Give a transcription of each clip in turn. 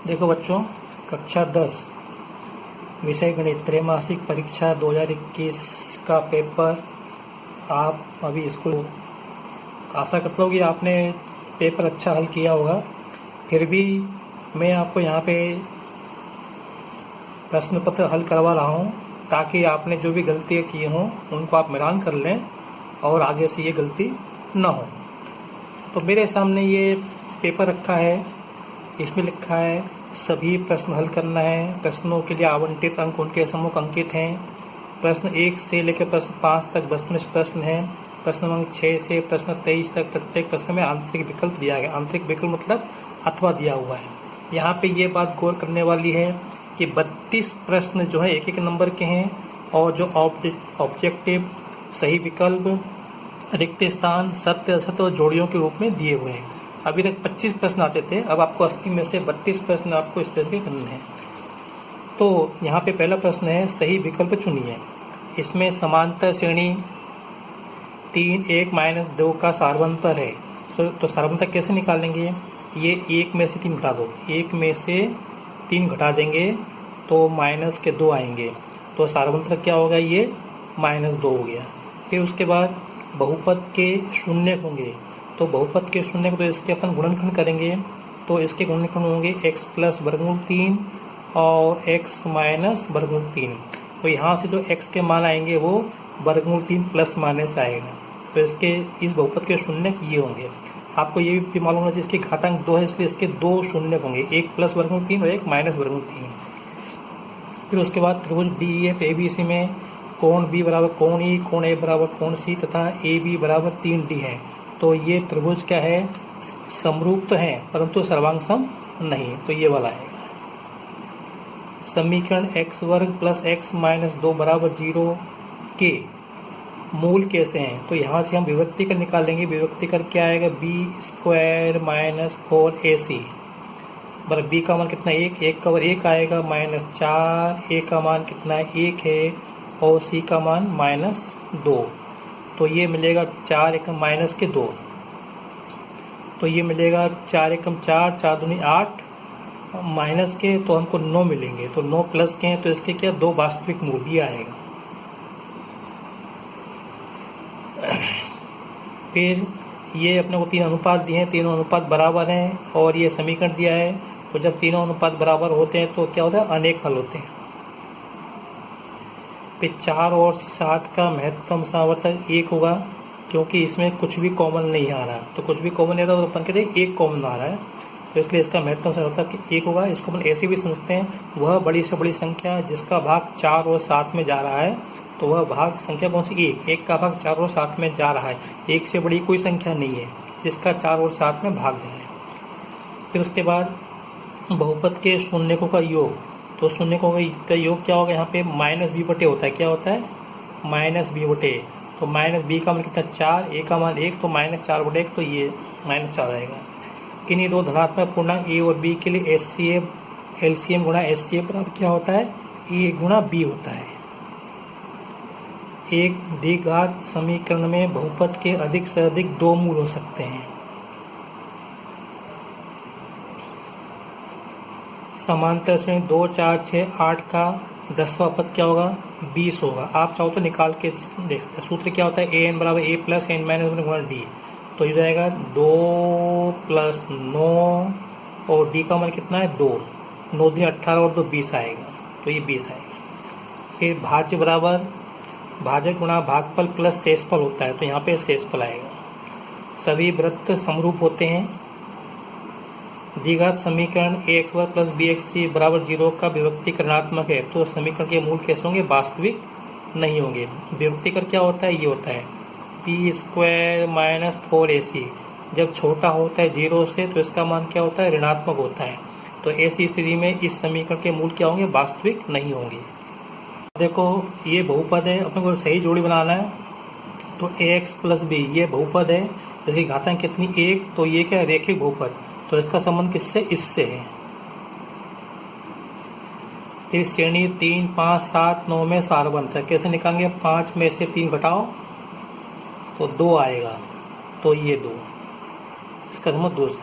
देखो बच्चों, कक्षा 10 विषय गणित त्रैमासिक परीक्षा 2021 का पेपर आप अभी स्कूल, आशा करता हूँ कि आपने पेपर अच्छा हल किया होगा। फिर भी मैं आपको यहाँ पे प्रश्न पत्र हल करवा रहा हूँ ताकि आपने जो भी गलतियाँ की हों उनको आप मिलान कर लें और आगे से ये गलती ना हो। तो मेरे सामने ये पेपर रखा है, इसमें लिखा है सभी प्रश्न हल करना है। प्रश्नों के लिए आवंटित अंक उनके सम्मुख अंकित हैं। प्रश्न 1 से लेकर प्रश्न 5 तक वस्तुनिष्ठ प्रश्न हैं। प्रश्न नंबर 6 से प्रश्न 23 तक प्रत्येक प्रश्न में आंतरिक विकल्प दिया गया। आंतरिक विकल्प मतलब अथवा दिया हुआ है। यहाँ पे ये बात गौर करने वाली है कि 32 प्रश्न जो है एक नंबर के हैं और जो ऑब्जेक्टिव, सही विकल्प, रिक्त स्थान, सत्य असत्य और जोड़ियों के रूप में दिए हुए हैं। अभी तक 25 प्रश्न आते थे, अब आपको 80 में से 32 प्रश्न आपको इस तरह के करने हैं। तो यहाँ पे पहला प्रश्न है, सही विकल्प चुनिए। इसमें समांतर श्रेणी 3, 1, -2 का सार्वंतर है। तो सार्वंतर कैसे निकालेंगे? ये 1 में से 3 घटा दो, 1 में से 3 घटा देंगे तो -2 आएंगे। तो सार्वंतर क्या होगा? ये -2 हो गया। फिर उसके बाद बहुपद के शून्य होंगे, तो बहुपद के शून्य को तो इसके अपन गुणनखंड करेंगे, तो इसके गुणनखंड होंगे x प्लस वर्गमूल 3 और x माइनस वर्गमूल 3। तो यहाँ से जो x के मान आएंगे वो वर्गमूल 3 प्लस माइनस आएगा। तो इसके इस बहुपद के शून्य ये होंगे। आपको ये भी मालूम होना चाहिए इसकी घातांक 2 है, इसलिए इसके 2 शून्य होंगे, 1 प्लस वर्गमूल 3 और 1 माइनस वर्गमूल 3। फिर उसके बाद त्रिभुज DEF ABC में कोण B बराबर कोण E, कोण A बराबर कोण C तथा AB बराबर 3D है। तो ये त्रिभुज क्या है? समरूप तो है परंतु सर्वांग नहीं, तो ये वाला आएगा। समीकरण x वर्ग प्लस x माइनस 2 बराबर 0 के मूल कैसे हैं? तो यहाँ से हम विभक्ति कर निकालेंगे। विभक्ति कर क्या आएगा? b² माइनस 4ac बराबर b का मान कितना? 1, 1 का 1 आएगा -4, a का मान कितना? 1 है और c का मान -2। तो ये मिलेगा 4 एकम माइनस के 2, तो ये मिलेगा 4 एकम 4, 4 दूनी 8, माइनस के तो हमको 9 मिलेंगे। तो 9 प्लस के हैं तो इसके क्या? 2 वास्तविक मूल भी आएगा। फिर ये अपने को 3 अनुपात दिए हैं, तीनों अनुपात बराबर हैं और ये समीकरण दिया है। तो जब तीनों अनुपात बराबर होते हैं तो क्या होता है? अनेक हल होते हैं। फिर 4 और 7 का महत्तम सावर्तक 1 होगा, क्योंकि इसमें कुछ भी कॉमन नहीं आ रहा। तो कुछ भी कॉमन नहीं था तो अपन कहते हैं 1 कॉमन आ रहा है, तो इसलिए इसका महत्तम सावर्तक 1 होगा। इसको अपन ऐसे भी समझते हैं, वह बड़ी से बड़ी संख्या जिसका भाग 4 और 7 में जा रहा है, तो वह भाग संख्या कौन सी? 1। 1 का भाग 4 और 7 में जा रहा है। 1 से बड़ी कोई संख्या नहीं है जिसका 4 और 7 में भाग जाए। फिर उसके बाद बहुपद के शून्यकों का योग। तो शून्यकों का योग क्या होगा? यहाँ पे -b बटे होता है। क्या होता है? -b बटे। तो -b का मान कितना? 4, a का मान 1, तो -4 बटे 1, तो ये -4 आएगा। किन्हीं दो धनात्मक पूर्णांक a और b के लिए HCF LCM गुणा HCF बराबर क्या होता है? a गुणा b होता है। एक द्विघात समीकरण में बहुपद के अधिक से अधिक 2 मूल हो सकते हैं। समांतर श्रेणी 2, 4, 6, 8 का 10वां पद क्या होगा? 20 होगा। आप चाहो तो निकाल के देख सकते हैं। सूत्र क्या होता है? an बराबर a प्लस n माइनस 1 गुणा d। तो ये जाएगा 2 प्लस 9 और d का मान कितना है? 2। 9 दिन 18 और 2 20 आएगा, तो ये 20 आएगा। फिर भाज्य बराबर भाजक गुणा भागफल प्लस शेषफल होता है, तो यहाँ पे शेषफल आएगा। सभी वृत्त समरूप होते हैं। द्विघात समीकरण ax वर्ग प्लस bxc बराबर 0 का विभक्तिक ऋणात्मक है, तो समीकरण के मूल कैसे होंगे? वास्तविक नहीं होंगे। विभक्तिकर क्या होता है? ये होता है b² माइनस 4ac। जब छोटा होता है 0 से तो इसका मान क्या होता है? ऋणात्मक होता है। तो ऐसी स्थिति में इस समीकरण के मूल क्या होंगे? वास्तविक नहीं होंगे। देखो ये बहुपद है, अपने को सही जोड़ी बनाना है। तो ax प्लस b ये बहुपद है, इसकी घातांक कितनी? 1। तो ये क्या है? रेखिक बहुपद। तो इसका संबंध किससे? इससे है। फिर श्रेणी 3, 5, 7, 9 में सारवंत है। कैसे निकालेंगे? 5 में से 3 घटाओ तो 2 आएगा, तो ये 2, इसका संबंध 2 से।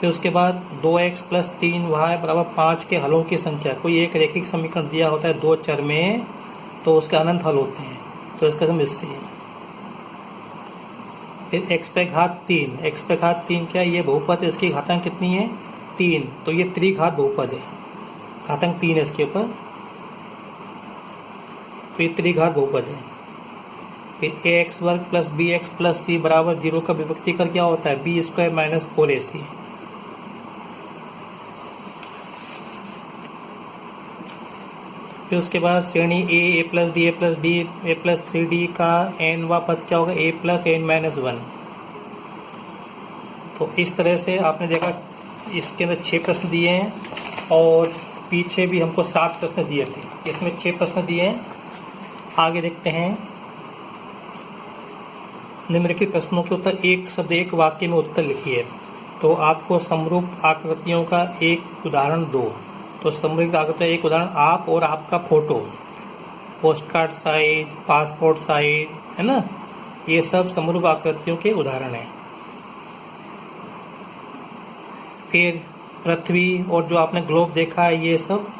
फिर उसके बाद 2x प्लस 3y बराबर 5 के हलों की संख्या। कोई एक रैखिक समीकरण दिया होता है 2 चर में, तो उसके अनंत हल होते हैं, तो इसका सम इससे है। फिर x पे घात 3, x पे घात 3 क्या है, ये बहुपद है, इसकी घातांक कितनी है 3, तो ये त्रिघात बहुपद है, घातांक 3 है इसके ऊपर, तो ये त्रिघात बहुपद है। फिर ax वर्ग प्लस bx प्लस c बराबर 0 का विभक्तिकर क्या होता है, b स्क्वायर माइनस 4ac। फिर उसके बाद श्रेणी a plus D A plus 3d का nवा पद क्या होगा, a प्लस n माइनस 1। तो इस तरह से आपने देखा इसके अंदर 6 प्रश्न दिए हैं और पीछे भी हमको 7 प्रश्न दिए थे, इसमें 6 प्रश्न दिए हैं। आगे देखते हैं निम्नलिखित प्रश्नों के उत्तर एक शब्द एक वाक्य में उत्तर लिखिए। तो आपको समरूप आकृतियों का एक उदाहरण दो। तो समरूप आकृतियों एक उदाहरण आप और आपका photo, post card size, passport size, है ना, ये सब समरूप आकृतियों के उदाहरण हैं। फिर पृथ्वी और जो आपने ग्लोब देखा है, ये सब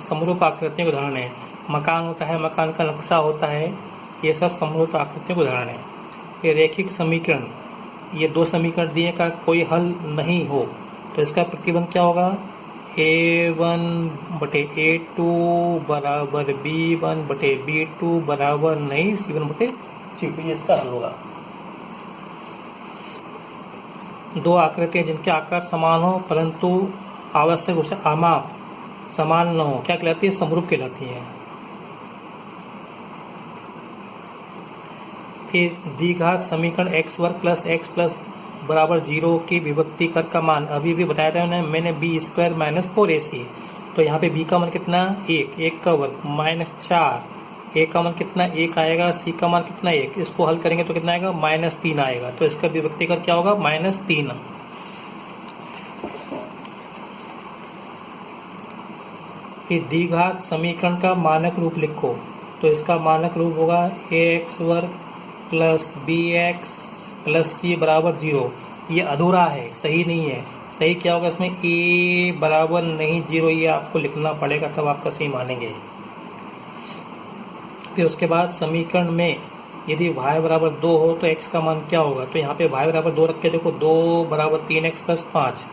समरूप आकृतियों के उदाहरण हैं। मकान होता है, मकान का नक्शा होता है, ये सब समरूप आकृतियों के उदाहरण हैं। ये रैखिक समीकरण, ये 2 समीकरण दिए का कोई हल नहीं हो तो इसका प्रतिबंध क्या होगा, a1 बटे a2 बराबर b1 बटे b2 बराबर नहीं c1 बटे c2, ये इसका हल होगा। 2 आकृतियां जिनके आकार समान हो परंतु आवश्यक रूप से आमाप समान न हो, क्या कहलाती है, समरूप कहलाती है। फिर द्विघात समीकरण x वर्ग प्लस x प्लस बराबर 0 की विभक्ति कर का मान अभी भी बताया था मैंने b स्क्वायर माइनस 4ac। तो यहाँ पे b का मान कितना 1 का वर्ग माइनस 4, a का मान कितना 1 आएगा, c का मान कितना 1, इसको हल करेंगे तो कितना आएगा -3 आएगा। तो इसका विभक्ति कर क्या होगा -3। फिर द्विघात समीकरण का मानक रूप लिखो। तो इसका मानक रूप होगा ax वर्ग प्लस bx प्लस c बराबर 0। ये अधूरा है, सही नहीं है। सही क्या होगा इसमें, a बराबर नहीं 0, ये आपको लिखना पड़ेगा तब आपका सही मानेंगे। फिर उसके बाद समीकरण में यदि y बराबर 2 हो तो x का मान क्या होगा। तो यहाँ पे y बराबर 2 रख के देखो, 2 बराबर 3x प्लस 5,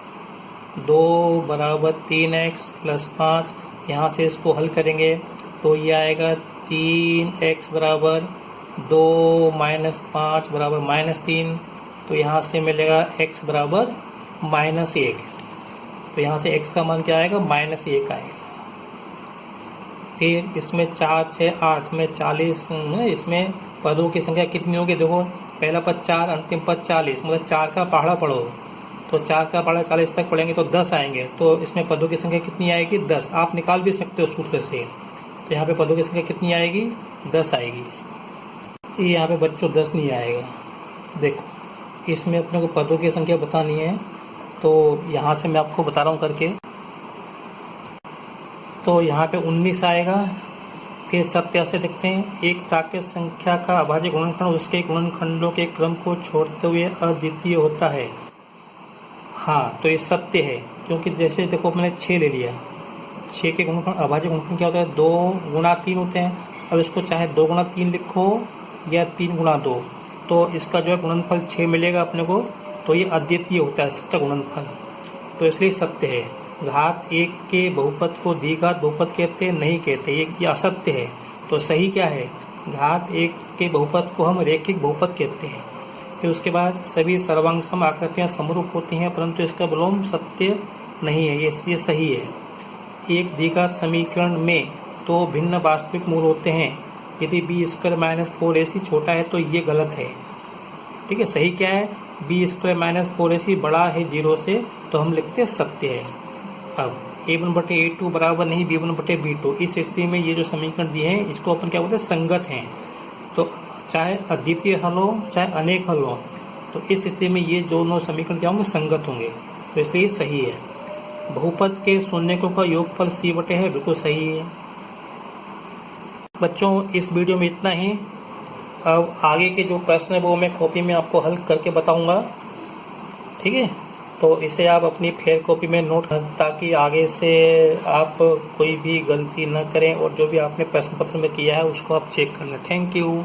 2 बराबर 3x प्लस 5, यहाँ से इसको हल करेंगे तो ये आएगा 3x बराबर 2 माइनस 5 बराबर -3। तो यहाँ से मिलेगा x बराबर -1। तो यहाँ से x का मान क्या आएगा -1 आएगा। फिर इसमें 4 6 8 में 40, इसमें पदों की संख्या कितनी होगी, देखो पहला पद 4, अंतिम पद 40, मतलब 4 का पहाड़ा पढ़ो तो 4 का पहाड़ा 40 तक पढ़ेंगे तो 10 आएंगे। तो इसमें पदों की संख्या कितनी आएगी 10। आप निकाल भी सकते हो सूत्र से। तो यहाँ पे पदों की संख्या कितनी आएगी 10 आएगी। ये यहाँ पे बच्चों 10 नहीं आएगा। देखो इसमें अपने को पदों की संख्या बतानी है, तो यहाँ से मैं आपको बता रहा हूँ करके। तो यहाँ पे 19 आएगा। फिर 7 से देखते हैं, एक प्राकृत संख्या का अभाज्य गुणनखंड उसके गुणनखंडों के क्रम को छोड़ते हुए अद्वितीय होता है। हाँ, तो ये सत्य है, क्योंकि जैसे देखो मैंने 6 ले लिया, 6 के गुणनखंड अभाज्य गुणनखंड क्या होता है, 2 गुणा 3 होते हैं। अब इसको चाहे 2 गुणा 3 लिखो या 3 गुणा 2, तो इसका जो है गुणनफल 6 मिलेगा अपने को। तो ये अद्वितीय होता है इसका गुणनफल, तो इसलिए सत्य है। घात 1 के बहुपद को द्विघात बहुपद कहते हैं, नहीं कहते, ये असत्य है। तो सही क्या है, घात 1 के बहुपद को हम रैखिक बहुपद कहते हैं। फिर उसके बाद सभी सर्वांगसम आकृतियां समरूप होती हैं, परंतु इसका विलोम सत्य नहीं है, ये सही है। एक द्विघात समीकरण में 2 भिन्न वास्तविक मूल होते हैं। यदि b स्क्वायर माइनस 4ac छोटा है तो ये गलत है। ठीक है, सही क्या है, b स्क्वायर माइनस 4ac बड़ा है 0 से, तो हम लिखते हैं सत्य है। अब a1 बटे a2 बराबर नहीं b1 बटे b2। इस स्थिति में ये जो समीकरण दिए हैं इसको अपन क्या बोलते हैं, संगत हैं। तो चाहे अद्वितीय हल हो चाहे अनेक हल हो, तो इस स्थिति में ये दोनों समीकरण क्या होंगे, संगत होंगे, तो इसलिए सही है। बहुपद के शून्यकों का योगफल c बटे है, बिल्कुल सही है। बच्चों इस वीडियो में इतना ही। अब आगे के जो प्रश्न है वो मैं कॉपी में आपको हल करके बताऊंगा। ठीक है। तो इसे आप अपनी फेयर कॉपी में नोट कर, ताकि आगे से आप कोई भी गलती न करें और जो भी आपने प्रश्न पत्र में किया है उसको आप चेक कर लें। Thank you.